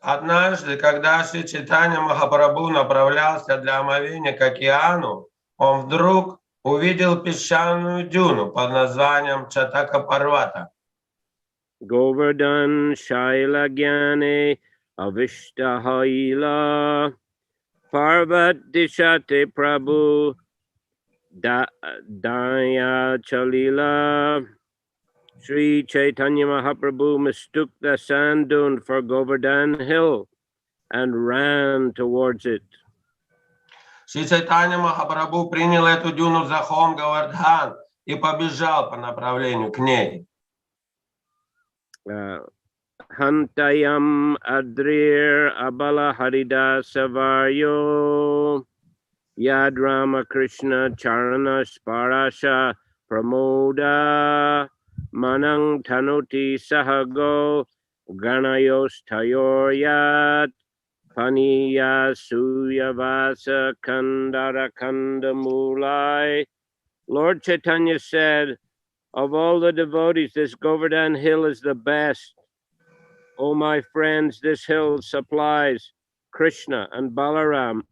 Однажды, когда Шри Чайтанья Махапрабху направлялся для омовения к океану, он вдруг увидел песчаную дюну под названием Чатака-Парвата. Govardhan Shaila Gyane Avishtahaila Parvat Dishate Prabhu Daya Chalila. Sri Chaitanya Mahaprabhu mistook the sand dune for Govardhan Hill and ran towards it. Шри Чайтанья Махапрабху принял эту дюну за холм Говардхан и побежал по направлению к ней. Hantayam Adrir Abala Harida Savaryo Yad Rama Krishna Charana Sparasha Pramoda Manang Tanuti Sahago Ganayos Tayoryat Paniya Suyavasa Kandara Kandamulai. Lord Chaitanya said, of all the devotees, this Govardhan hill is the best. O my friends, this hill supplies Krishna and Balaram,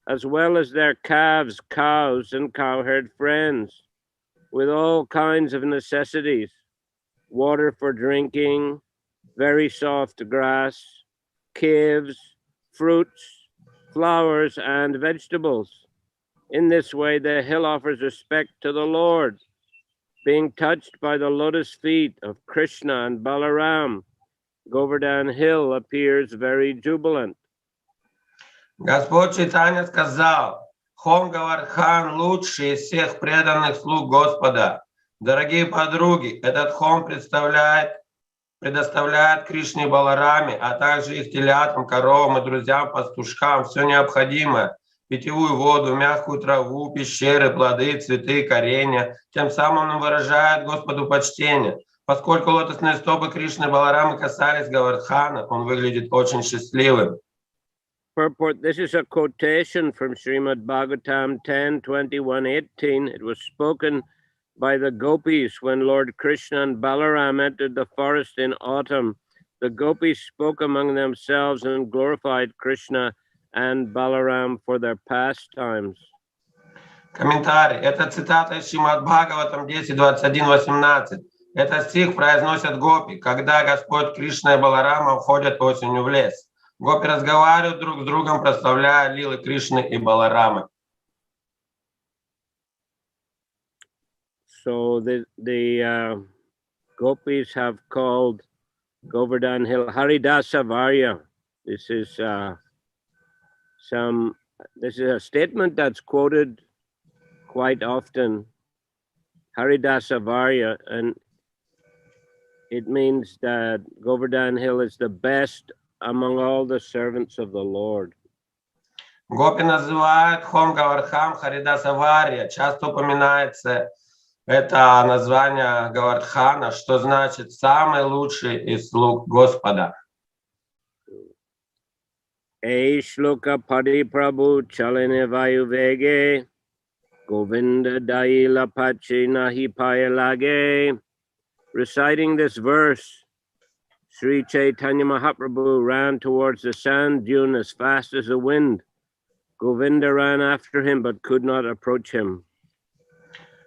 as well as their calves, cows, and cowherd friends, with all kinds of necessities, water for drinking, very soft grass, caves, fruits, flowers, and vegetables. In this way, the hill offers respect to the Lord. Being touched by the lotus feet of Krishna and Balaram, Govardhan Hill appears very jubilant. Господь Чайтанья сказал, холм Говардхан лучший из всех преданных слуг Господа. Дорогие подруги, этот холм предоставляет Кришне и Балараме, а также их телятам, коровам и друзьям-пастушкам все необходимое. Питьевую воду, мягкую траву, пещеры, плоды, цветы, коренья. Тем самым он выражает Господу почтение. Поскольку лотосные стопы Кришны и Баларамы касались Говардхана, он выглядит очень счастливым. Purport, this is a quotation from Srimad Bhagavatam 10:21-18. It was spoken by the gopis when Lord Krishna and Balaram entered the forest in autumn. The gopis spoke among themselves and glorified Krishna and Balaram for their pastimes. Комментарий. Это цитата из Шримад Бхагаватам 10:21-18. Этот стих произносят гопи, когда Господь Кришна и Баларама входят осенью в лес. Гопи разговаривают друг с другом, прославляя лилы Кришны и Баларамы. So the gopis have called Govardhan Hill Haridasa Varya. This is a statement that's quoted quite often, Haridasa Varya, and it means that Govardhan Hill is the best among all the servants of the Lord. Гопи называют холм Говардхан Харидаса Варья. Часто упоминается это название Говардхана, что значит самый лучший из слуг Господа. Shloka Padi Prabhu Chalane Vayu Vege Govinda Daila Pachi Nahi Payalage. Reciting this verse, Sri Chaitanya Mahaprabhu ran towards the sand dune as fast as the wind. Govinda ran after him but could not approach him.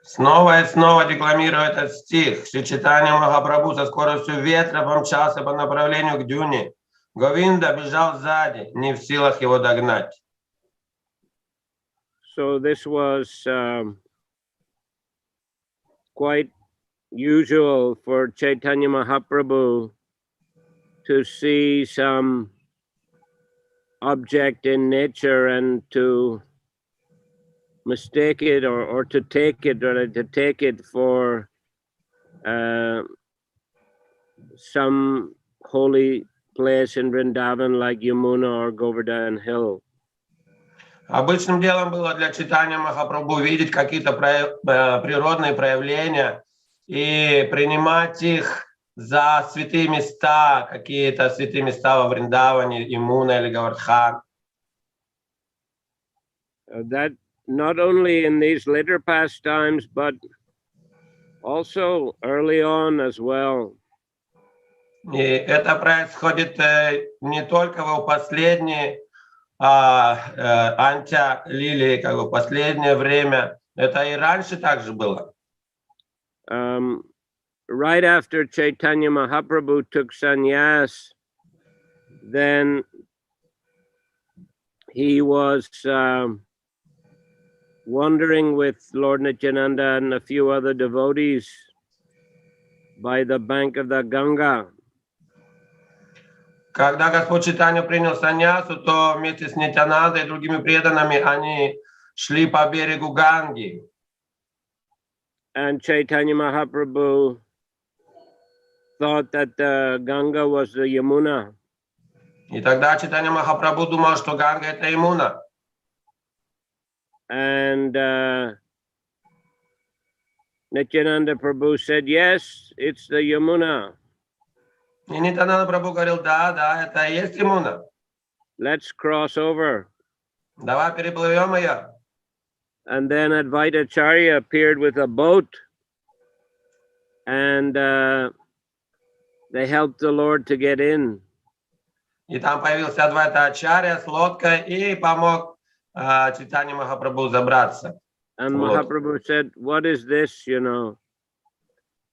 Снова и снова декламируя этот стих, Шри Чайтанья Махапрабху со скоростью ветра помчался по направлению к дюне. Говинда бежал сзади, не в силах его догнать. So this was quite usual for Chaitanya Mahaprabhu to see some object in nature and to mistake it or to take it for some holy place in Vrindavan like Yamuna or Govardhan Hill. Обычным делом было для Чайтаньи Махапрабху видеть какие-то природные проявления и принимать их за святые места, какие-то святые места во Вриндаване, Ямуна или Говардхан. That not only in these later pastimes, but also early on as well. И это происходит не только в его последней Антья-лиле, как бы последнее время. Это и раньше также было. Right after Chaitanya Mahaprabhu took sannyas, then he was wandering with Lord Nityananda and a few other devotees by the bank of the Ganga. Когда Господь Чайтанья принял саньясу, то вместе с Нитянандой и другими преданными они шли по берегу Ганги. And Chaitanya Mahaprabhu thought that the Ganga was the Yamuna. И тогда Чайтанья Махапрабху думал, что Ганга — это Ямуна. And Nityananda Prabhu said, yes, it's the Yamuna. И Нитянанда Прабху говорил, да, это и есть Ямуна. Let's cross over. Давай переплывем ее. And then Advaita Acharya appeared with a boat, and they helped the Lord to get in. И там появился Адвайта Ачарья с лодкой и помог Чайтанье Махапрабху забраться. And Mahaprabhu said, what is this, you know?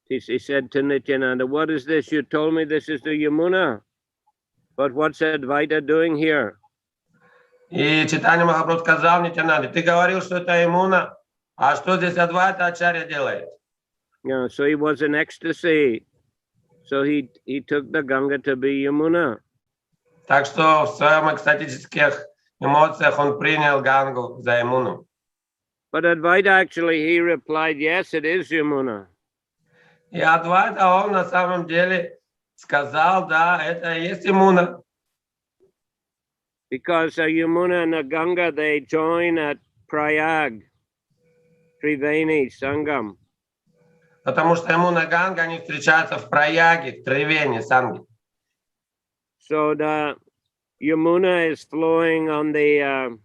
He said to Nityananda, what is this? You told me this is the Yamuna, but what's Advaita doing here? И Чайтанья Махапрабху сказал Нитянанде, ты говорил, что это Ямуна, а что здесь Адвайта Ачарья делает? Yeah, so he was in ecstasy. So he took the Ganga to be Yamuna. Так что в своем экстатических эмоциях он принял Гангу за Ямуну. But Advaita actually, he replied, yes, it is Yamuna. И Адвайта, он на самом деле сказал, да, это и есть Ямуна. Because Yamuna and the Ganga, they join at Prayag, Triveni, Sangam. Потому что Ямуна и Ганга, они встречаются в Праяге, в Тривени, Санге. So the Yamuna is flowing on the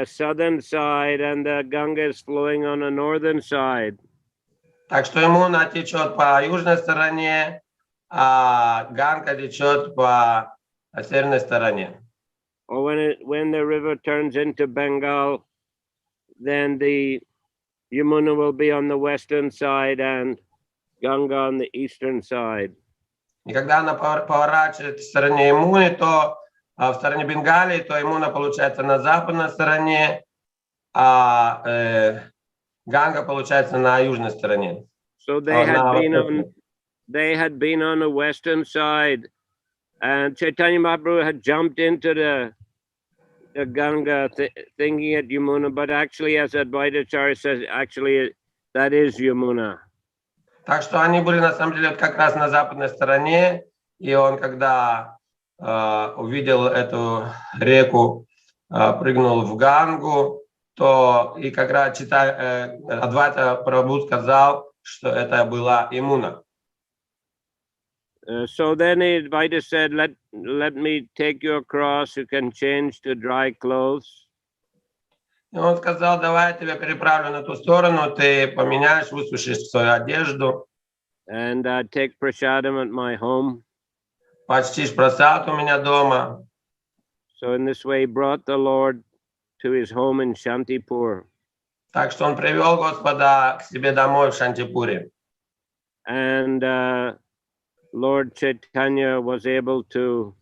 southern side, and the Ganga is flowing on the northern side. Так что Ямуна течет по южной стороне, а Ганга течет по северной стороне. Or when the river turns into Bengal, then the Yamuna will be on the western side and Ganga on the eastern side. И когда она поворачивает в стороне Ямуны, то в стороне Бенгалии, то Ямуна получается на западной стороне, а Ганга получается на южной стороне. So they had been on the western side, and Chaitanya Mahaprabhu had jumped into the Ganga thinking it Yamuna, but actually, as Advaita Acharya says, actually that is Yamuna. Так что они были на самом деле как раз на западной стороне, и он, когда увидел эту реку, прыгнул в Гангу, то и как раз Адвайта Прабху сказал, что это была Ямуна. So then Advaita said, let me take you across, you can change to dry clothes. И он сказал, давай я тебя переправлю на ту сторону, ты поменяешь, высушишь свою одежду. And take prasadam at my home. Почтишь просад у меня дома. So in this way he brought the Lord to his home in Shantipur. Так что он привел Господа к себе домой в Шантипуре. And Lord Chaitanya was able to,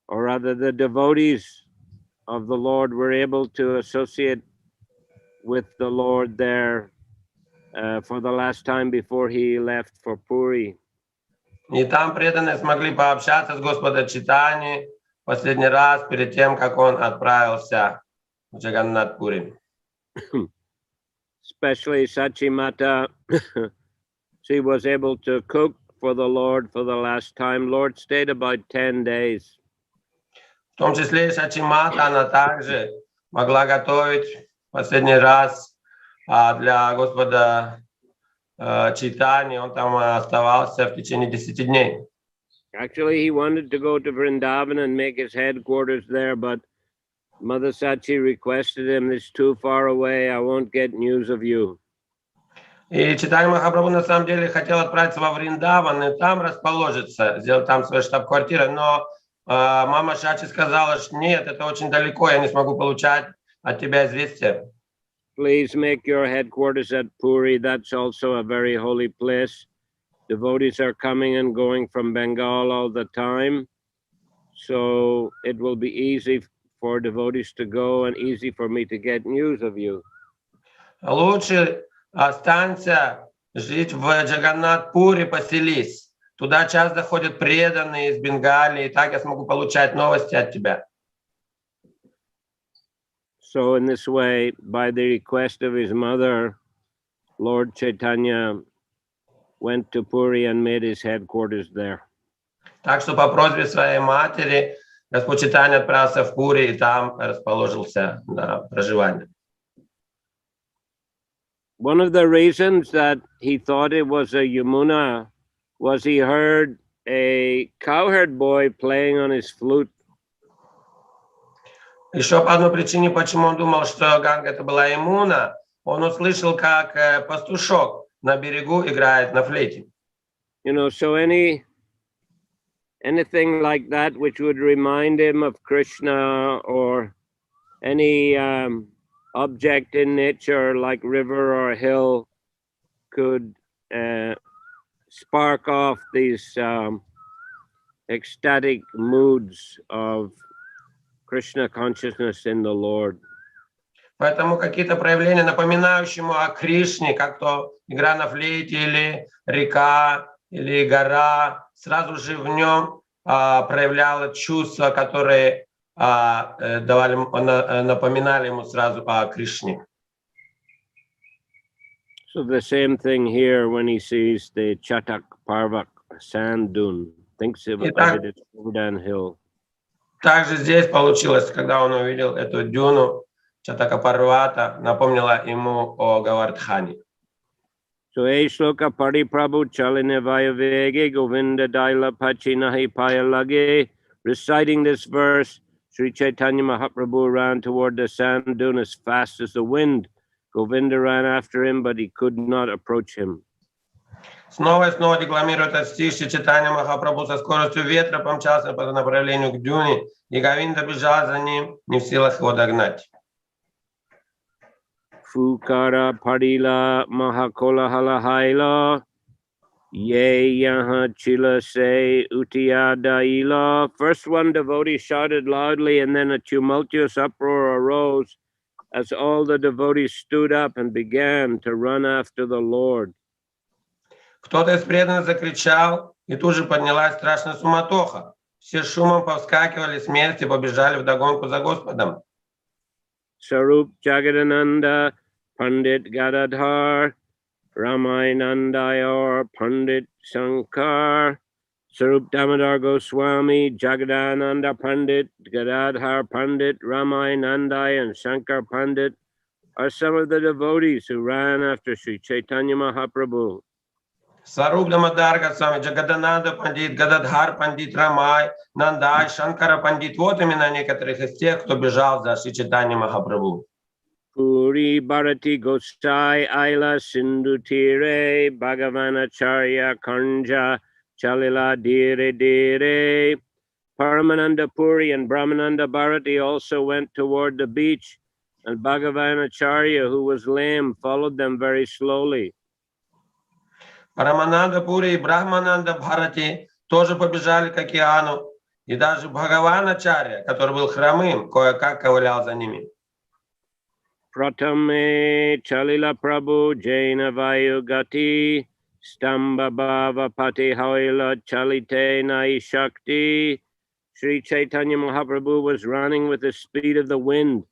or rather the devotees of the Lord were able to associate with the Lord there for the last time before he left for Puri. И там преданные смогли пообщаться с Господом Чайтаньей последний раз перед тем, как он отправился в Джаганнат-Пури. Especially Sachi Mata, she was able to cook for the Lord for the last time. Lord stayed about 10 days. В том числе и Сачимата, она также могла готовить последний раз для Господа Чайтаньи. Он там оставался в течение 10 дней. Actually, he wanted to go to Vrindavan and make his headquarters there, but Mother Sachi requested him, it's too far away, I won't get news of you. И Чайтанья Махапрабху на самом деле хотел отправиться во Вриндаван и там расположиться, сделать там свою штаб-квартиру, но мама Шачи сказала, что нет, это очень далеко, я не смогу получать от тебя известия. Please make your headquarters at Puri. That's also a very holy place. Devotees are coming and going from Bengal all the time. So it will be easy for devotees to go and easy for me to get news of you. Лучше останься жить в Джаганнат-Пури, поселись. Туда часто ходят преданные из Бенгалии, и так я смогу получать новости от тебя. So in this way, by the request of his mother, Lord Chaitanya went to Puri and made his headquarters there. Так что по просьбе своей матери Господь Чайтанья отправился в Пури и там расположился на проживание. One of the reasons that he thought it was a Yamuna was he heard a cowherd boy playing on his flute. Еще по одной причине, почему он думал, что Ганга это была Ямуна, он услышал, как пастушок на берегу играет на флейте. You know, so anything like that which would remind him of Krishna, or any object in nature like river or hill could spark off these ecstatic moods of Krishna consciousness in the Lord. Поэтому какие-то проявления, напоминающие ему о Кришне, как то игра на флейте или река, или гора, сразу же в нем проявляло чувства, которые напоминали ему сразу о Кришне. So the same thing here when he sees the Chatak Parvak sand dune, thinks of it as Govardhan Hill. Также здесь получилось, когда он увидел эту дюну Чатакапарвата, напомнила ему о Говардхане. So Shloka Pari Prabhu Chaline Vayavege Govinda Daila Pachinahi Payalage. Reciting this verse, Sri Chaitanya Mahaprabhu ran toward the sand dune as fast as the wind. Govinda ran after him, but he could not approach him. Снова и снова декламирует этот стих, что Чайтанья Махапрабху со скоростью ветра помчался по направлению к дюне, и Говинда бежал за ним, не в силах его догнать. Fukara Padila Mahakola Halahaila Ye Yaha Chila Se Utiya Daila. First one devotee shouted loudly, and then a tumultuous uproar arose as all the devotees stood up and began to run after the Lord. Кто-то из преданных закричал, и тут же поднялась страшная суматоха. Все шумом повскакивали с места и побежали вдогонку за Господом. Sarup Jagadananda Pandit Gadadhar Ramayanandayor Pandit Shankar. Sarup Damodar Goswami, Jagadananda Pandit, Gadadhar Pandit, Ramayanandai, and Shankar Pandit are some of the devotees who ran after Sri Chaitanya Mahaprabhu. Саруп Дамодар Госвами, Джагадананда Пандит, Гададхар Пандит, Рамай, Нандай, Шанкара Пандит. Вот именно некоторых из тех, кто бежал за Шри Чайтаньей Махапрабху. Puri Bharati Gosai Aila Sindhu Tire Bhagavanacharya Kanja Chalila Dire Dire. Paramananda Puri and Brahmananda Bharati also went toward the beach, and Bhagavanacharya, who was lame, followed them very slowly. Парамананда Пури и Брахмананда Бхарати тоже побежали к океану, и даже Бхагаваначарья, который был хромым, кое-как ковылял за ними. Pratame Chalila Prabhu Jaina Vayugati Stamba Bhava Pati Haila Chalite Nai Shakti. Sri Chaitanya Mahaprabhu was running with the speed of the wind,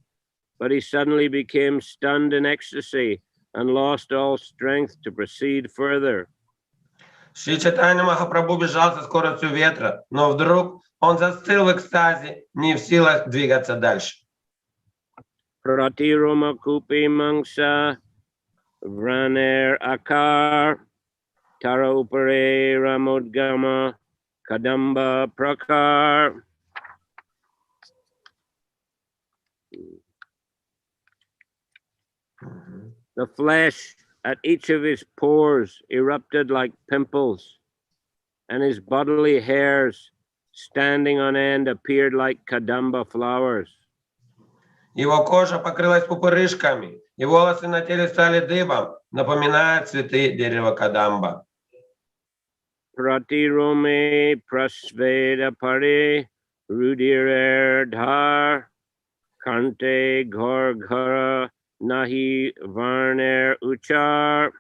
but he suddenly became stunned in ecstasy and lost all strength to proceed further. Шри Чайтанья Махапрабху бежал со скоростью ветра, но вдруг он застыл в экстазе, не в силах двигаться дальше. Pratiroma Kupi Mangsa Vraner Akar Tara Upare Ramodgama Kadamba Prakar. The flesh at each of his pores erupted like pimples, and his bodily hairs standing on end appeared like kadamba flowers. Его кожа покрылась пупырышками, и волосы на теле стали дыбом, напоминая цветы дерева кадамба. Pratirome prasveda pare rudirer dhar kante ghar ghara nahi varner uchar.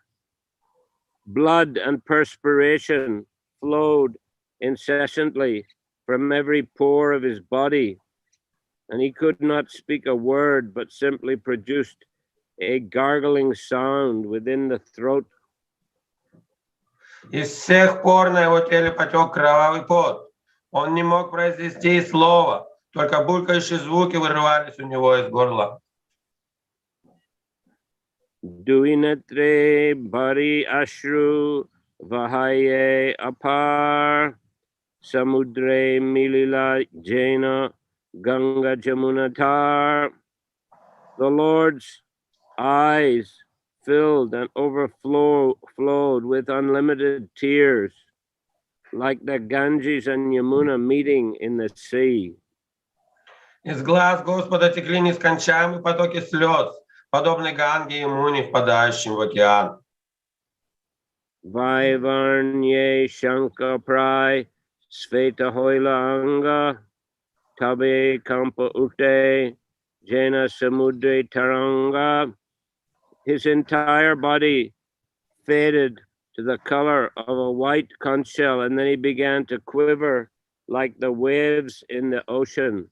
Blood and perspiration flowed incessantly from every pore of his body, and he could not speak a word, but simply produced a gargling sound within the throat. Из всех пор на его теле потек кровавый пот. Он не мог произнести и слова, только булькающие звуки вырывались у него из горла. Duinetre bari ashru vahaye apar samudre milila jena ganga jamunatar. The Lord's eyes filled and overflowed with unlimited tears, like the Ganges and Yamuna meeting in the sea. Из глаз Господа текли нескончаемые потоки слез, подобно Ганге и Ямуне, впадающим в океан. Vaivarnye Shanka Prai Sveta Hoila Anga Tabe Kampa Ute Jena Samudre Taranga. His entire body faded to the color of a white conch shell, and then he began to quiver like the waves in the ocean.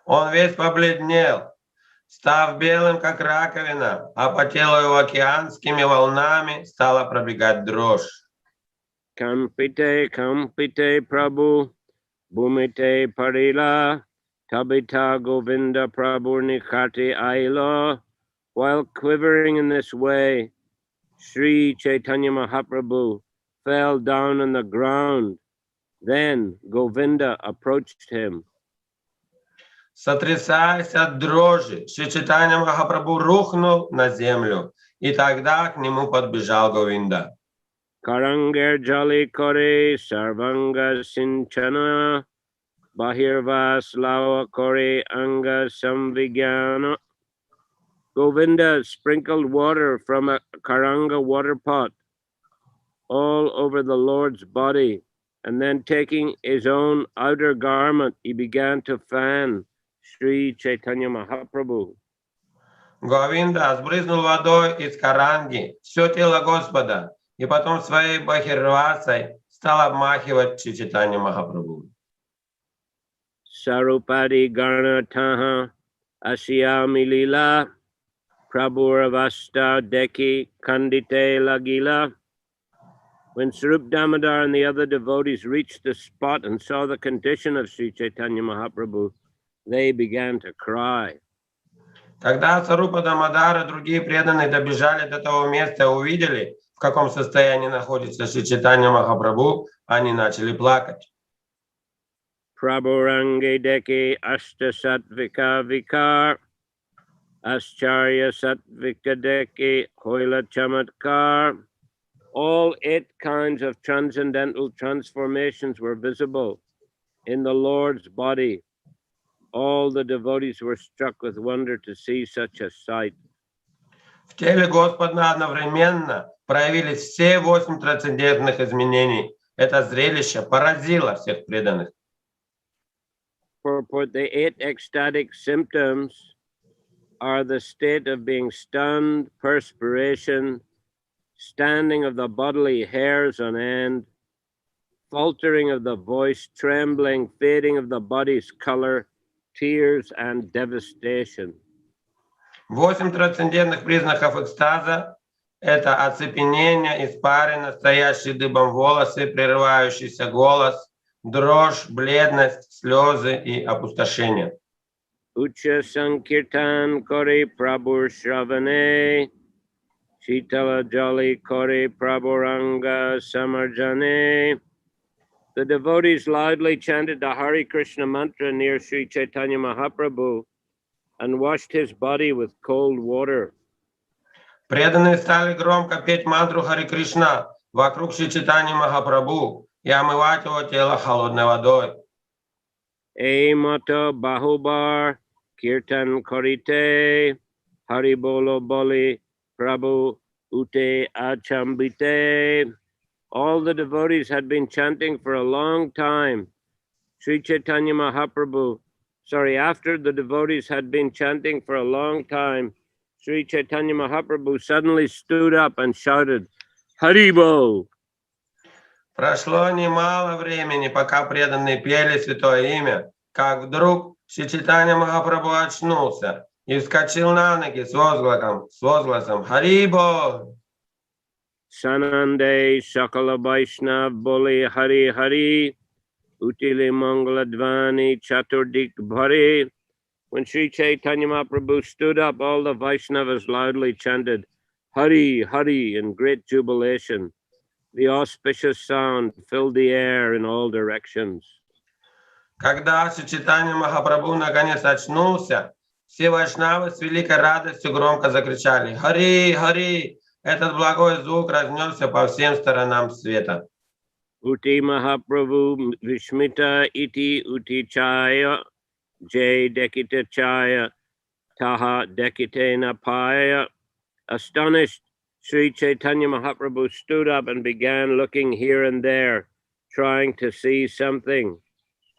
Он весь побледнел, став белым, как раковина, а по телу его океанскими волнами стала пробегать дрожь. Kampite, kampite, Prabhu, bhumite parila, tabita govinda Prabhu nikhati aila. While quivering in this way, Sri Chaitanya Mahaprabhu fell down on the ground. Then Govinda approached him. Сотрясаясь от дрожи, Шри Чайтанья Махапрабху рухнул на землю, и тогда к нему подбежал Говинда. Karanger jali kore sarvanga sinchana, bahirvas lawa kore anga samvigyana. Govinda sprinkled water from a Karanga water pot all over the Lord's body, and then taking his own outer garment, he began to fan Sri Chaitanya Mahaprabhu. Говинда сбрызнул водой из Каранги все тело Господа, и потом своей бахирвасой стал обмахивать Шри Чайтанью Махапрабху. Sarupadi Garna Taha Asyami Lila Prabhuravasta Deki Kandite Lagila. When Sarup Damodar and the other devotees reached the spot and saw the condition of Sri Chaitanya Mahaprabhu, they began to cry. Когда Сарупа Дамодар и другие преданные добежали до того места и увидели, в каком состоянии находится Шри Чайтанья Махапрабху, они начали плакать. Prabhurange Deki Ashta Satvika Vikar Ascharya Satvika Deki Hoila Chamatkar. All 8 kinds of transcendental transformations were visible in the Lord's body. All the devotees were struck with wonder to see such a sight. В теле Господа одновременно проявились все 8 трансцендентных изменений. Это зрелище поразило всех преданных. For the 8 ecstatic symptoms are the state of being stunned, perspiration, standing of the bodily hairs on end, faltering of the voice, trembling, fading of the body's color, tears, and devastation. 8 трансцендентных признаков экстаза – это оцепенение, испарина, стоящие дыбом волосы, прерывающийся голос, дрожь, бледность, слезы и опустошение. Ucha Sankirtan Kori Prabhu Shravane, Shitala Jali Kori Prabhuranga Samarjane. The devotees loudly chanted the Hare Krishna mantra near Sri Chaitanya Mahaprabhu and washed his body with cold water. Преданные стали громко петь мантру Харе Кришна вокруг Шри Чайтаньи Махапрабху и омывать его тело холодной водой. Ei mata bahubar kirtan korite hari bolo boli prabhu ute achambite. All the devotees had been chanting for a long time. Sri Chaitanya Mahaprabhu, after the devotees had been chanting for a long time, Sri Chaitanya Mahaprabhu suddenly stood up and shouted, Haribo! Прошло немало времени, пока преданные пели святое имя, как вдруг Шри Чайтанья Махапрабху очнулся и вскочил на ноги с возгласом «Харибо!». Sanande Sakala Vaishnav Boli Hari Hari Utile Mangaladvani Chaturdik Bhari. When Sri Chaitanya Mahaprabhu stood up, all the Vaishnavas loudly chanted Hari Hari in great jubilation. The auspicious sound filled the air in all directions. Когда Шри Чайтанья Махапрабху наконец очнулся, все вайшнавы с великой радостью громко закричали «Хари! Хари!». Этот благой звук разнесся по всем сторонам света. Uti Mahaprabhu Vishmita iti uti chaya jay dekita chaya taha dekitena paya. Astonished, Sri Chaitanya Mahaprabhu stood up and began looking here and there, trying to see something,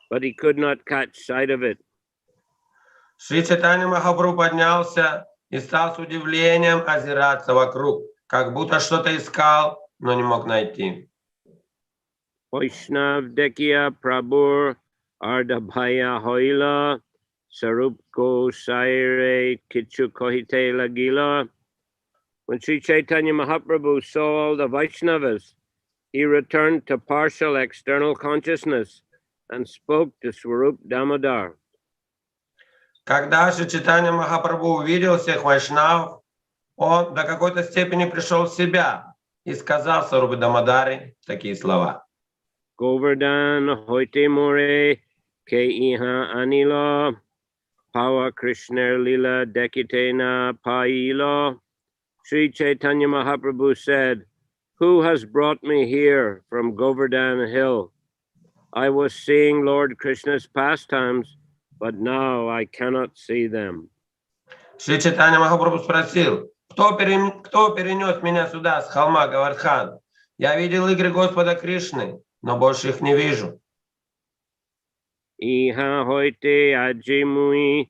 but he could not catch sight of it. Шри Чайтанья Махапрабху поднялся и стал с удивлением озираться вокруг, как будто что-то искал, но не мог найти. Vaishnav Dekya Prabhur Ardabhaya Hoila Sarupko Saire Kichu Kohite Lagila. When Sri Chaitanya Mahaprabhu saw all the Vaishnavas, he returned to partial external consciousness and spoke to Swarup Damodar. Когда Шри Чайтанья Махапрабху увидел всех вайшнавов, он до какой-то степени пришел в себя и сказал Сварупе Дамодаре такие слова. Govardhan hoite more ke iha anila Pawa Krishna lila dekitena paila. Sri Chaitanya Mahaprabhu said, "Who has brought me here from Govardhan Hill? I was seeing Lord Krishna's pastimes, but now I cannot see them." Шри Чайтанья Махапрабху спросил, кто перенес меня сюда с холма Говардхан? Я видел игры Господа Кришны, но больше их не вижу. Iha hoite ajimui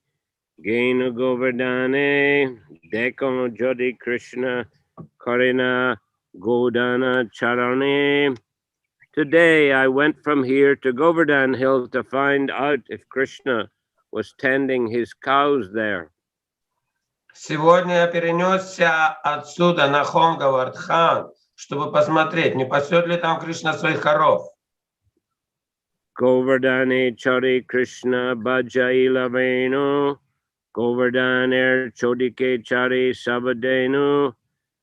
gainu Govardhane dekon jodi Krishna karina godana charane. Today I went from here to Govardhan Hill to find out if Krishna was tending his cows there. Сегодня я перенесся отсюда на холм Говардхан, чтобы посмотреть, не пасет ли там Кришна своих коров. Govardhane chari Krishna bhajaila venu Govardhaner chodike chari sabadenu.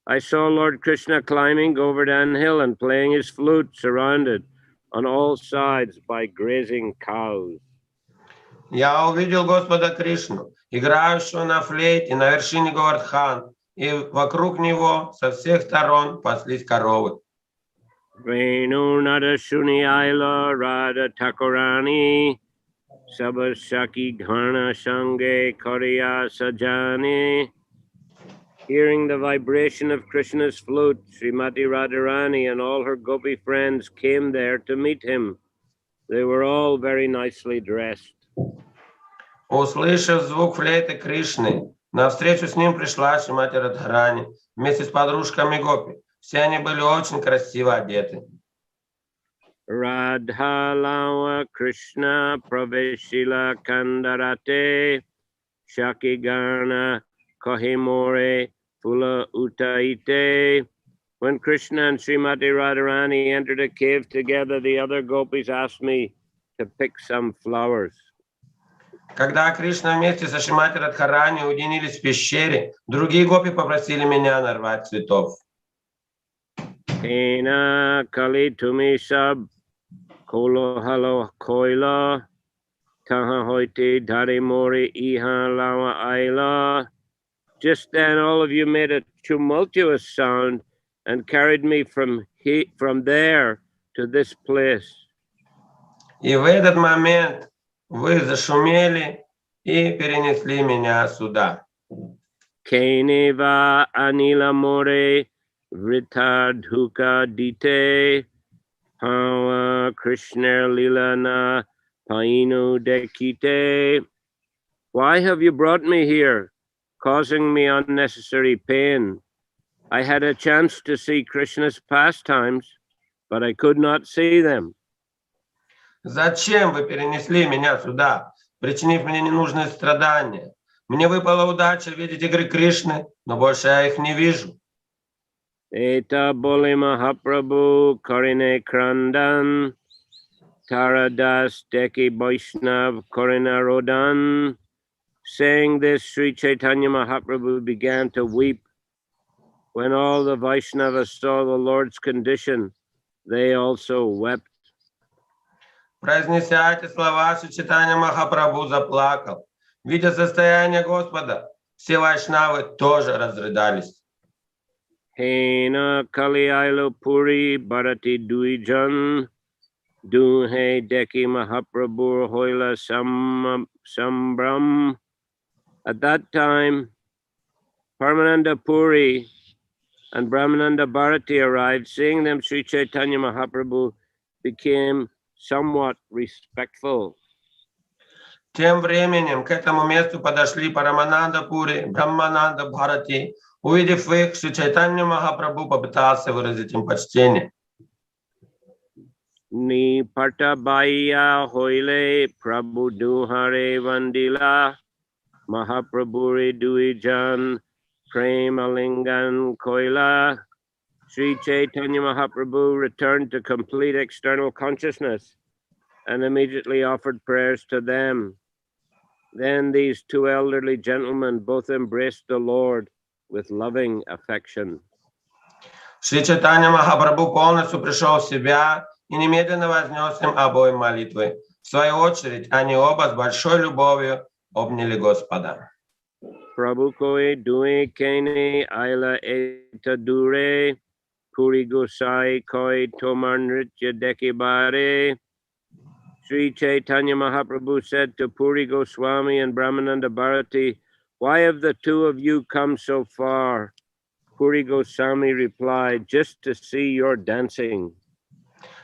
I saw Lord Krishna climbing Govardhan Hill and playing his flute, surrounded on all sides by grazing cows. Я увидел Господа Кришну, играющего на флейте на вершине Говардхан, и вокруг него со всех сторон паслись коровы. Venu nada shuni aila radha takurani sabasaki gharna sange kariya sajani. Hearing the vibration of Krishna's flute, Srimati Radharani and all her gopi friends came there to meet him. They were all very nicely dressed. Услышав звук флейты Кришны, навстречу с ним пришла Шримати Радхарани вместе с подружками Гопи. Все они были очень красиво одеты. Radha Lawa Krishna Praveshila Kandarate Shakigana Kohimore Fula Utaite. When Krishna and Srimati Radharani entered a cave together, the other gopis asked me to pick some flowers. Когда Кришна вместе со Шримати Радхарани уединились в пещере, другие гопи попросили меня нарвать цветов. Ena Kali Tumi Sab Kolo Halo Koila Taha Hoiti Dari Mori Iha Lawa Aila. Just then all of you made a tumultuous sound and carried me from there to this place. И в этот момент вы зашумели и перенесли меня сюда. Keneva anila more vritadhuka dite Hawa Krishna lila na painu dekite. Why have you brought me here, causing me unnecessary pain? I had a chance to see Krishna's pastimes, but I could not see them. Зачем вы перенесли меня сюда, причинив мне ненужные страдания? Мне выпала удача видеть игры Кришны, но больше я их не вижу. Eta bole Mahaprabhu Karine Krandan Taradas Deki Vaishnav Karina Rodan. Saying this, Sri Chaitanya Mahaprabhu began to weep. When all the Vaishnavas saw the Lord's condition, they also wept. Произнеся эти слова, Шри Чайтанья Махапрабху заплакал. Видя состояние Господа, все вайшнавы тоже разрыдались. Hena Kali Ailo Puri Bharati Duijan Duhe Deki Mahaprabhu Hoila Sambram. At that time, Paramananda Puri and Brahmananda Bharati arrived. Seeing them, Sri Chaitanya Mahaprabhu became somewhat respectful. Тем временем к этому месту подошли Парамананда Пури, Брахмананда Бхарати. Увидев их, Шри Чайтанья Махапрабху попытался выразить им почтение. Ni Partabaya Hoile Prabhu Duhare Vandila Mahaprabhuri Duijan Premalingan Koila. Sri Chaitanya Mahaprabhu returned to complete external consciousness and immediately offered prayers to them. Then these two elderly gentlemen both embraced the Lord with loving affection. Шри Чайтанья Махапрабху полностью пришел в себя и немедленно вознес им обоим молитвы. В свою очередь, они оба с большой любовью обняли Господа. Prabhu koi due kene aila eta dure puri gosai koi tomar nritya dekibare. Sri Chaitanya Mahaprabhu said to Puri Goswami and Brahmananda Bharati, "Why have the two of you come so far?" Puri Goswami replied, "Just to see your dancing."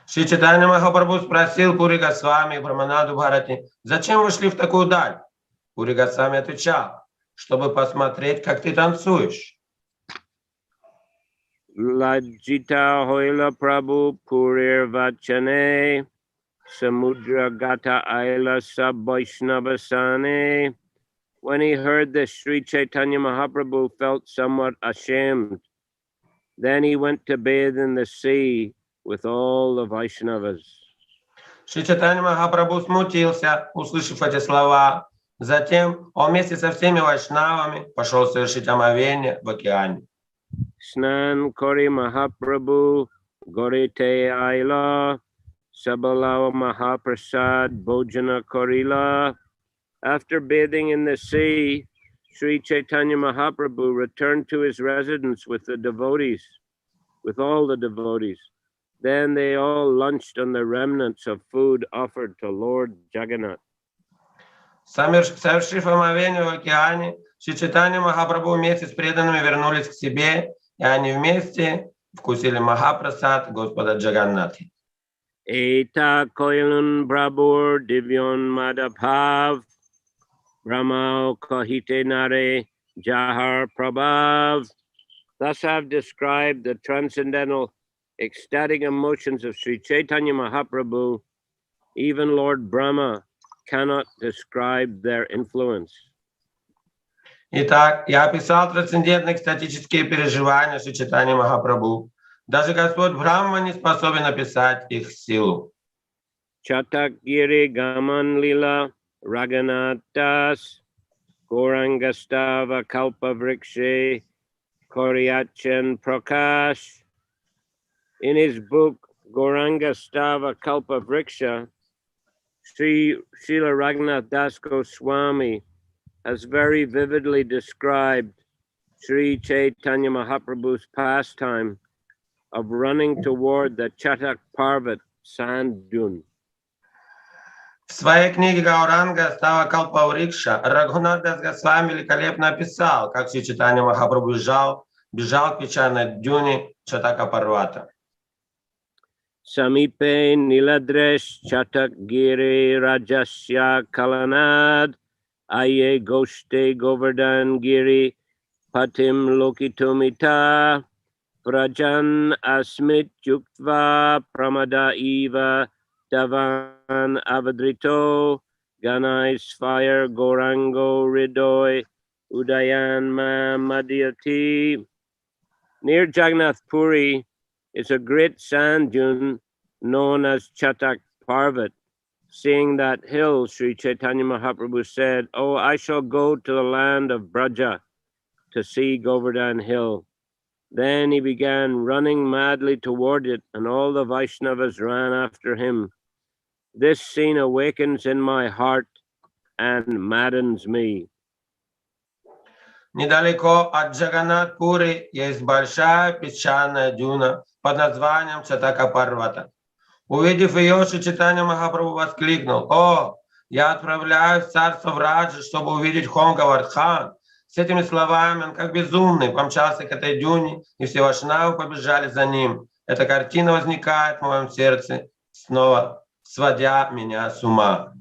Шри Чайтанья Махапрабху спросил Пури Госвами и Брахмананду Бхарати, «Зачем вы шли в такую даль?» Пури Госвами отвечал, «Чтобы посмотреть, как ты танцуешь». Lajita hoila Prabhu Purir Vachane Samudra Gata Aila Sab Vaishnavasane. When he heard this, Sri Chaitanya Mahaprabhu felt somewhat ashamed. Then he went to bathe in the sea with all the Vaishnavas. Шри Чайтанья Махапрабху смутился, услышав эти слова. Затем он вместе со всеми вайшнавами пошел совершить омовение в океане. Snan Kori Mahaprabhu Gorite Aila Sabalawa Mahaprasad Bhojana Korila. After bathing in the sea, Sri Chaitanya Mahaprabhu returned to his residence with the devotees, with all the devotees. Then they all lunched on the remnants of food offered to Lord Jagannath. Совершив омовение в океане, Шри Чайтанья Махапрабху вместе с преданными вернулись к себе, и они вместе вкусили Махапрасад Господа Джаганнатха. Eta koilun brabur divyon madabhav Brahma kahite nare jahar prabhav. Thus I've described the transcendental ecstatic emotions of Sri Chaitanya Mahaprabhu. Even Lord Brahma cannot describe their influence. Итак, я описал трансцендентные экстатические переживания Шри Чайтаньи Махапрабху. Даже Господь Брахма не способен описать их силу. Chatakgiri gaman lila raganatas gorangastava kalpa vrikshe koryachan prakash. In his book Gorangastava Kalpa Vriksha, Srila Raghunath Das Goswami has very vividly described Sri Chaitanya Mahaprabhu's pastime of running toward the Chatak Parvat sand dune. В своей книге Гауранга Става Калпаврикша Рагхунат Дас Госвами великолепно описал, как Шри Чайтанья Махапрабху бежал к песчаной дюне Чатака Парвата. Samipe Niladresh Chatak Giri Rajasya Kalanad Aye Goshte Govardhan Giri Patim Lokitumita Prajan Asmit Yuktva Pramada Eva Davan Avadrito Ganais Fire Gorango Ridoy Udayan Ma Madhyati. Near Jagannath Puri is a great sand dune known as Chatak Parvat. Seeing that hill, Sri Chaitanya Mahaprabhu said, "Oh, I shall go to the land of Braja to see Govardhan Hill." Then he began running madly toward it, and all the Vaishnavas ran after him. This scene awakens in my heart and maddens me. Недалеко от Джаганнат-Пури есть большая песчаная дюна под названием Чатака Парвата. Увидев ее, Шри Чайтанья Махапрабху воскликнул: «О, я отправляюсь в царство Враджи, чтобы увидеть Хом Говардхан». С этими словами он, как безумный, помчался к этой дюне, и все вайшнавы побежали за ним. Эта картина возникает в моем сердце, снова сводя меня с ума.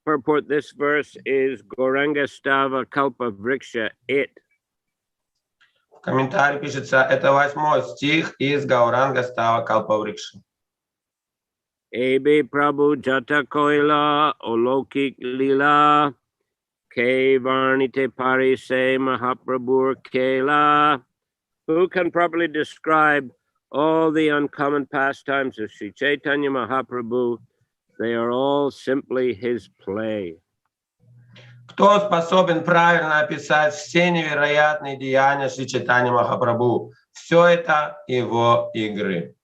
Purport this verse is Gauranga Stava Kalpa Vriksha 8. В комментарии пишется, это 8 стих из Гауранга Става Калпаврикша. Ebe Prabhu Jata Koila Olokik Lila Ke Varnite Parise Mahaprabhur Kela. Who can properly describe all the uncommon pastimes of Sri Chaitanya Mahaprabhu? They are all simply his play. Кто способен правильно описать все невероятные деяния Шри Чайтаньи Махапрабху? Все это его игры.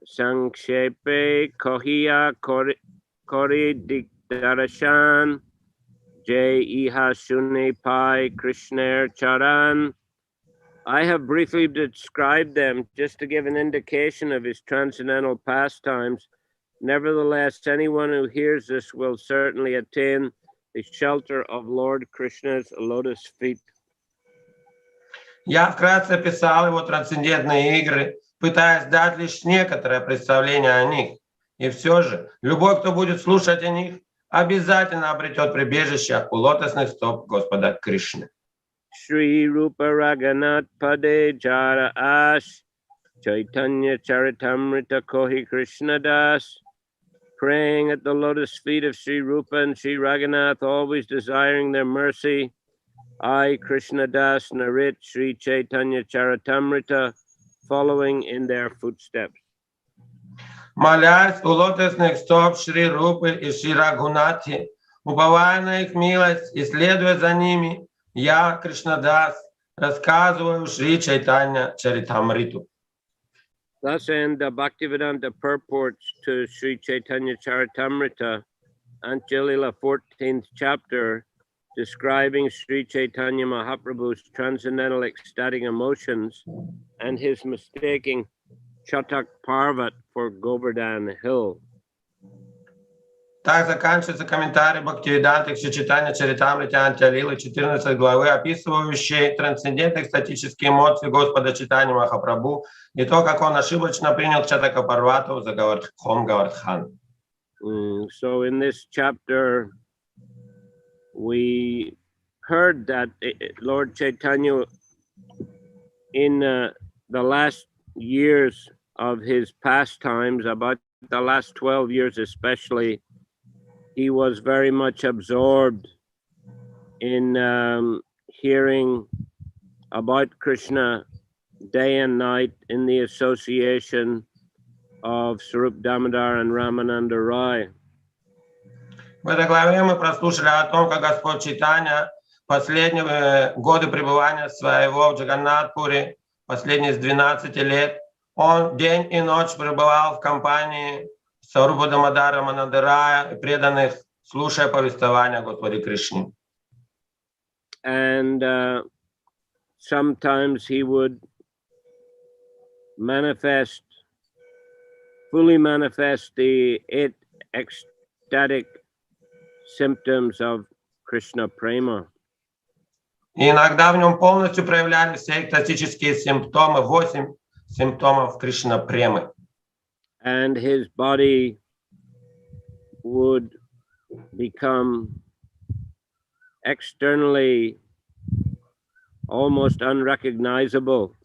Sankshepe Kohiya Kori Dikdarashan Jai Iha Shune Pai Krishner Charan. I have briefly described them just to give an indication of his transcendental pastimes. Nevertheless, anyone who hears this will certainly attain the shelter of Lord Krishna's lotus feet. Я вкратце описал его трансцендентные игры, пытаясь дать лишь некоторое представление о них. И все же, любой, кто будет слушать о них, обязательно обретет прибежище у лотосных стоп Господа Кришны. Shri Rupa Raghunath Pade Jara Ash Chaitanya Charitamrita Kohi Krishna Das. Praying at the lotus feet of Sri Rupa and Sri Raghunath, always desiring their mercy, I, Krishna Das, narrate Sri Chaitanya Charitamrita, following in their footsteps. Молясь у лотосных стоп Шри Рупы и Шри Рагхунати, уповая на их милость и следуя за ними, я, Кришнадас, рассказываю Шри Чайтанья Чаритамриту. Thus end the Bhaktivedanta purports to Sri Chaitanya Charitamrita, Antья-лила 14th chapter, describing Sri Chaitanya Mahaprabhu's transcendental ecstatic emotions and his mistaking Chatak Parvat for Govardhan Hill. Так заканчивается комментарий Бхактиведанты к Чайтанья Чаритамрите Антья-лилы 14 главы, описывающий трансцендентные экстатические эмоции Господа Чайтаньи Махапрабху и то, как он ошибочно принял Чатака Парвату за Хом Говардхан. So in this chapter, we heard that Lord Chaitanya, in the last years of his pastimes, about the last 12 years especially, he was very much absorbed in hearing about Krishna day and night in the association of Swarup Damodar and Ramananda Rai. В этой главе мы прослушали о том, как Господь Чайтанья последние годы пребывания своего в Джаганнат-Пури, последние с 12 лет, он день и ночь пребывал в компании Сварупа Дамодара Рамананда Рая и преданных, слушая повествования о Господе Кришне. And sometimes he would fully manifest the 8 ecstatic symptoms of Krishna Prema. И иногда в нем полностью проявлялись все экстатические симптомы, 8 симптомов Кришна Премы. And his body would become externally almost unrecognizable.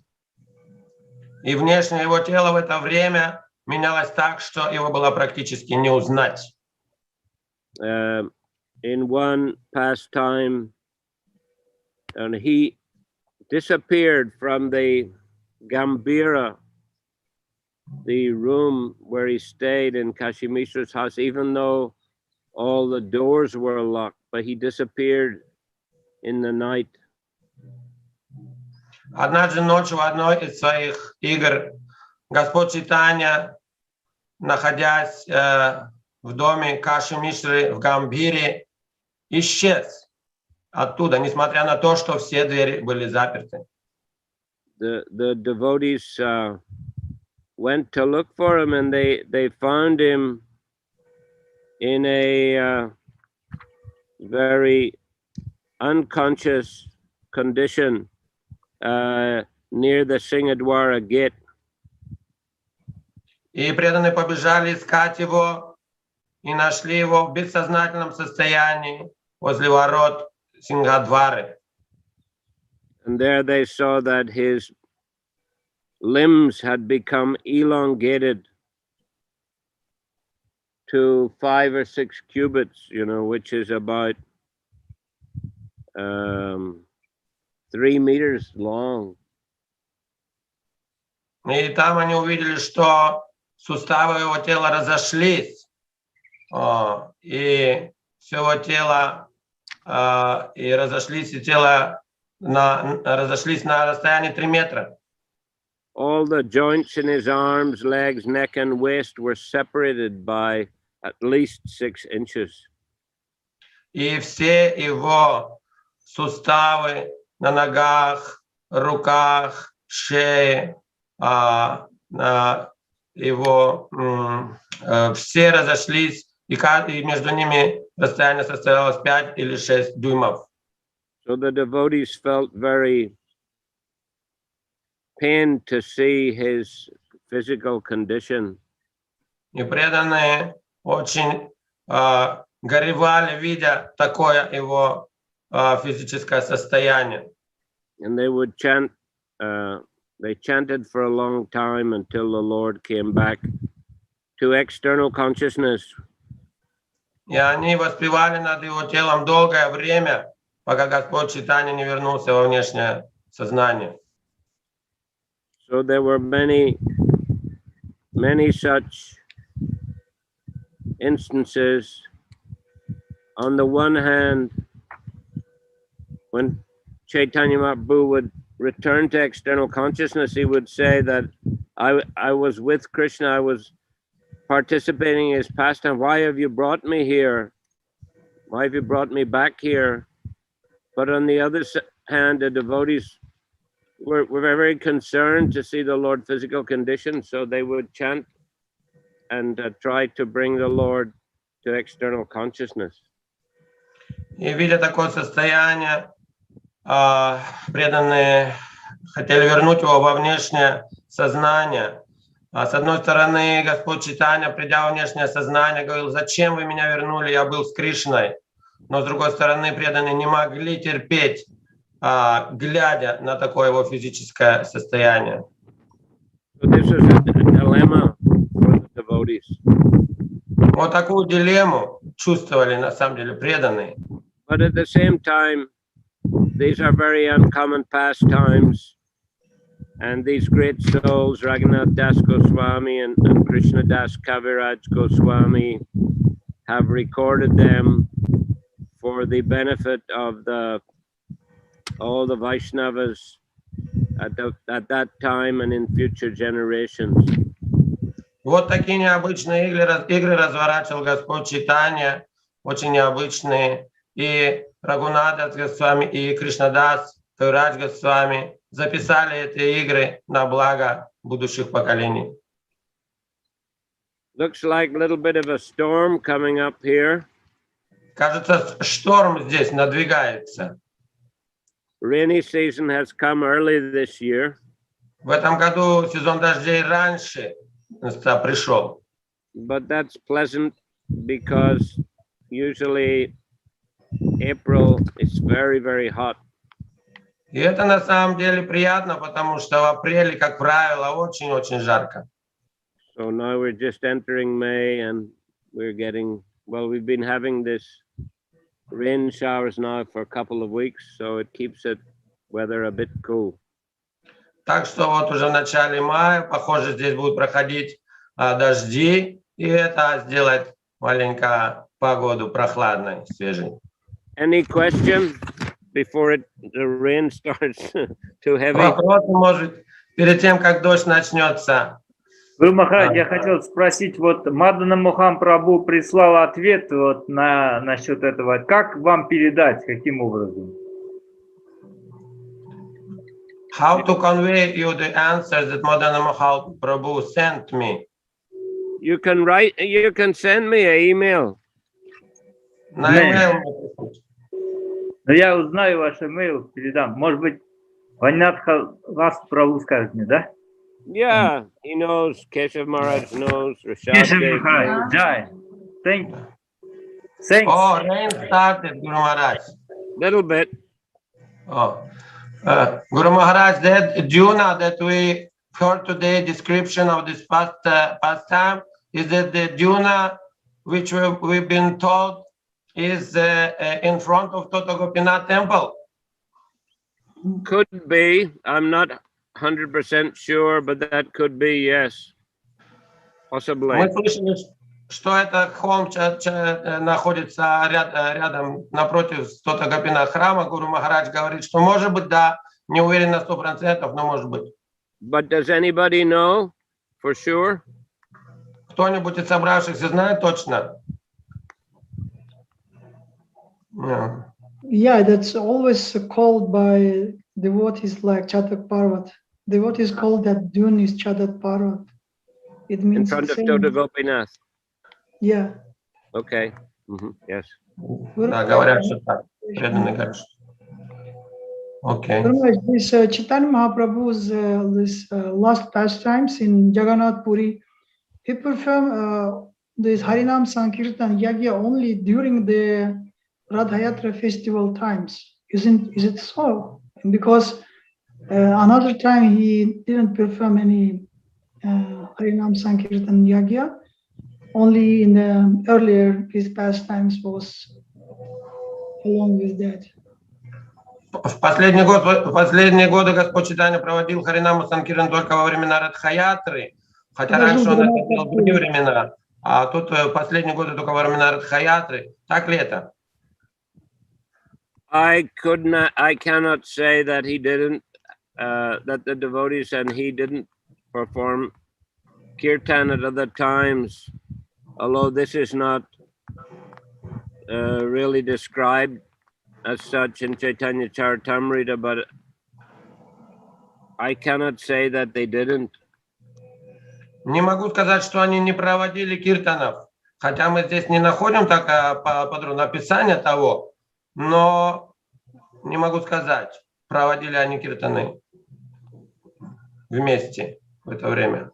И внешне его тело в это время менялось так, что его было практически не узнать. In one pastime, and he disappeared from the Gambira, the room where he stayed in Kashi Mishra's house, even though all the doors were locked, but he disappeared in the night. Однажды ночью в одной из своих игр Господь Чайтанья, находясь в доме Каши Мишры в Гамбире, исчез оттуда, несмотря на то, что все двери были заперты. The devotees went to look for him, and they found him in a very unconscious condition near the Singadwara gate. И преданные побежали искать его и нашли его в бессознательном состоянии возле ворот Сингадвары. And there they saw that his limbs had become elongated to 5 or 6 cubits, which is about 3 meters long. И там они увидели, что суставы его тела разошлись, и все его тело, и разошлись, и тело разошлись на расстоянии 3 метра. All the joints in his arms, legs, neck, and waist were separated by at least 6 inches. И все его суставы на ногах, руках, шее, его все разошлись, и между ними расстояние составлялось 5 или 6 дюймов. So the devotees felt very pained to see his physical condition. И преданные очень горевали, видя такое его физическое состояние. And they would chant, they chanted for a long time until the Lord came back to external consciousness. И они воспевали над его телом долгое время, пока Господь Чайтанья не вернулся во внешнее сознание. So there were many such instances. On the one hand, when Chaitanya Mahaprabhu would return to external consciousness, he would say that I was with Krishna, I was participating in his pastime. Why have you brought me here? Why have you brought me back here? But on the other hand, the devotees were very concerned to see the Lord's physical condition, so they would chant and try to bring the Lord to external consciousness. И видя такое состояние, преданные хотели вернуть его во внешнее сознание. С одной стороны, Господь Чайтанья, придя во внешнее сознание, говорил: зачем вы меня вернули, я был с Кришной. Но с другой стороны, преданные не могли терпеть, глядя на такое его физическое состояние. So this was a dilemma for the devotees. Вот такую дилемму чувствовали на самом деле преданные. But at the same time, these are very uncommon pastimes, and these great souls, Raghunath Das Goswami and Krishna Das Kaviraj Goswami, have recorded them for the benefit of all the Vaishnavas at that time and in future generations. Вот такие необычные игры разворачивал Господь Чайтанья, очень необычные. И Рагунат Дас Госвами, и Кришнадас Кавирадж Госвами записали эти игры на благо будущих поколений. Looks like a little bit of a storm coming up here. Кажется, шторм здесь надвигается. Rainy season has come early this year. В этом году сезон дождей раньше пришел. But that's pleasant because usually April is very, very hot. И это на самом деле приятно, потому что в апреле, как правило, очень-очень жарко. So now we're just entering May and we're getting, well, we've been having this rain showers now for a couple of weeks, so it keeps it weather a bit cool. Так что вот уже в начале мая, похоже, здесь будут проходить дожди, и это сделает маленько погоду прохладной, свежей. Any question before the rain starts too heavy? Вопрос, может, перед тем, как дождь начнется. Гуру Махарадж, я хотел спросить, вот Мадана Мохан Прабху прислал ответ вот насчет этого. Как вам передать, каким образом? How to convey you the answers that Madana Mahal Prabhu sent me? You can send me an email. На email. Но я узнаю ваш email, передам. Может быть, Ванятха вас Прабху скажет мне, да? Yeah, he knows. Keshav Maharaj knows. Keshav Maharaj, Jai. Thanks. Oh, rain started, Guru Maharaj. Little bit. Oh, Guru Maharaj, that Juna that we heard today description of this pastime, is that the Juna which we've been told is in front of Tota Gopinath temple? Could be. I'm not 100% sure, but that could be, yes. Possibly. Мы слышали, что это холм находится рядом, напротив Tota Gopinath храма. Гуру Махарадж говорит, что может быть, да, не уверен на 100%, но может быть. But does anybody know for sure? Кто-нибудь из собравшихся знает точно? Yeah, that's always called by devotees like Chatak Parvat. Devotees call that dune is Chatak Parvat. It means in front of Tota Gopinath. Yeah. Okay. Yes. Да, говорят, что так. Преданные говорят. Okay. This Chaitanya Mahaprabhu's this last pastimes in Jagannath Puri, he performed this Harinam Sankirtan Yagya only during the Radha Yatra festival times. Is it so? Because another time he didn't perform any Harinam Sankirtan Yagya. Only in the earlier his pastimes was along with that. В последние годы Господь Чайтанья проводил Харинаму Санкиртан только во времена Радха-ятры, хотя раньше он это делал в другие времена, а тут последние годы только во времена Радха-ятры. Так ли это? I cannot say that he didn't, that the devotees and he didn't perform kirtan at other times, although this is not really described as such in Chaitanya Charitamrita, but I cannot say that they didn't. Не могу сказать, что они не проводили киртанов, хотя мы здесь не находим так подробно описание того, но не могу сказать, проводили они киртаны вместе в это время.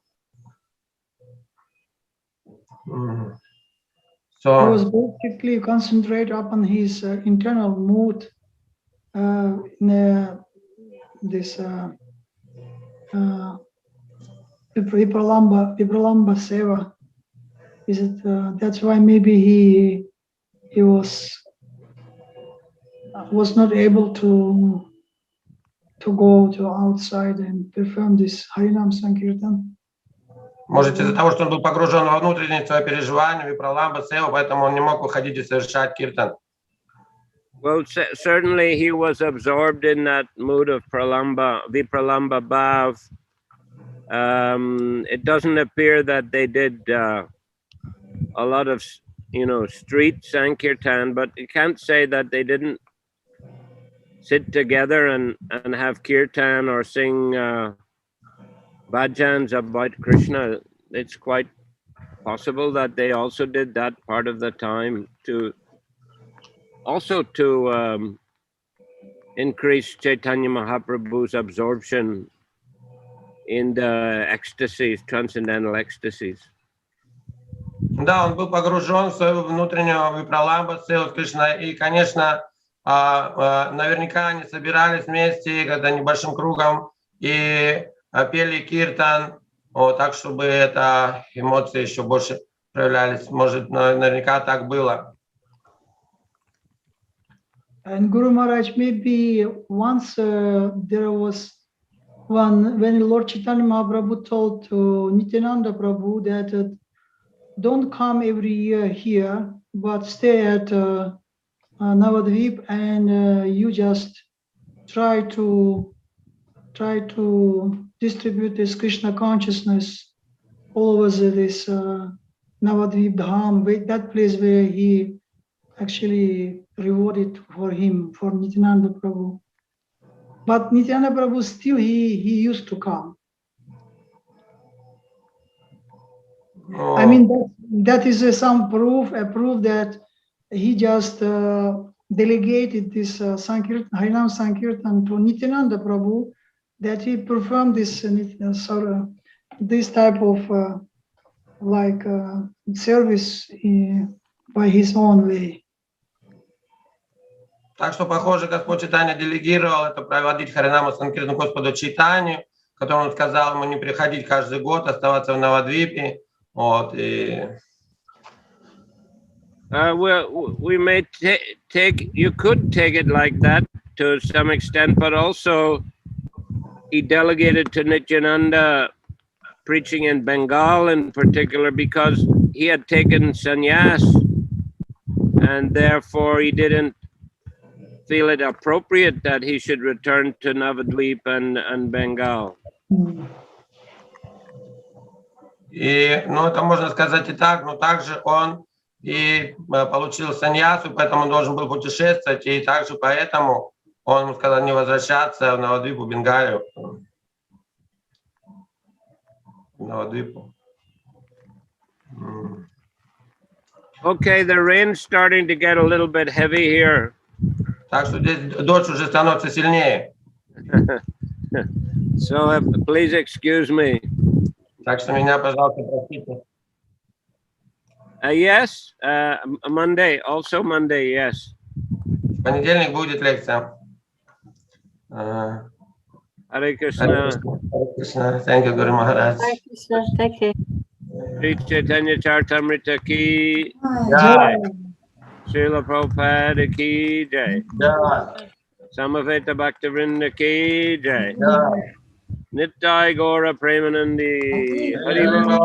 He was basically concentrate upon his internal mood in this Vipralamba Seva. Is it? That's why maybe he was not able to go to outside and perform this Harinam Sankirtan. Может, из-за того, что он был погружен во внутренние свои переживания, випраламба, сева, поэтому он не мог выходить и совершать киртан. Well, certainly he was absorbed in that mood of Vipralamba Bhav. It doesn't appear that they did a lot of, street Sankirtan, but you can't say that they didn't sit together and have kirtan or sing bhajans about Krishna, it's quite possible that they also did that part of the time to increase Chaitanya Mahaprabhu's absorption in the ecstasies, transcendental ecstasies. Да, он был погружен в свою внутреннюю випраламбацию с Кришной, и, конечно, наверняка они собирались вместе, когда небольшим кругом, и пели киртан, так, чтобы это эмоции еще больше проявлялись. Может, наверняка так было. And Guru Maharaj, maybe once there was one, when Lord Chaitanya Mahaprabhu told to Nityananda Prabhu that don't come every year here, but stay at Navadvip, and you just try to distribute this Krishna consciousness all over this Navadvip Dham, that place where he actually rewarded for him, for Nityananda Prabhu. But Nityananda Prabhu still he used to come. I mean, that is some proof that he just delegated this Harinam Sankirtan to Nityananda Prabhu, that he performed this type of service by his own way. Так что, похоже, Господь Чайтанья делегировал это проводить Харинаму Санкиртану Господу Чайтанью, которому он сказал ему не приходить каждый год, оставаться в Навадвипе. Вот, и... Well, we may you could take it like that to some extent, but also he delegated to Nityananda preaching in Bengal in particular because he had taken sannyas, and therefore he didn't feel it appropriate that he should return to Navadvip and Bengal. И, это можно сказать и так, но также он и получил саньясу, поэтому он должен был путешествовать, и также поэтому он ему сказал не возвращаться в Навадвипу, Бенгалию. Навадвипу. Okay, the rain's starting to get a little bit heavy here. Так что здесь дождь уже становится сильнее. So please excuse me. Так что меня, пожалуйста, простите. Yes, Monday, also Monday, yes. В понедельник будет лекция. Hare Krishna. Hare Krishna. Thank you, Guru Maharaj. Hare Krishna. Thank you. Sri Chaitanya Charitamrita ki Jai. Shrila Prabhupada ki jai. Jai. Samaveta Bhaktivinoda ki jai. Jai. Nittai Gaura Premanandi. Hare Krishna.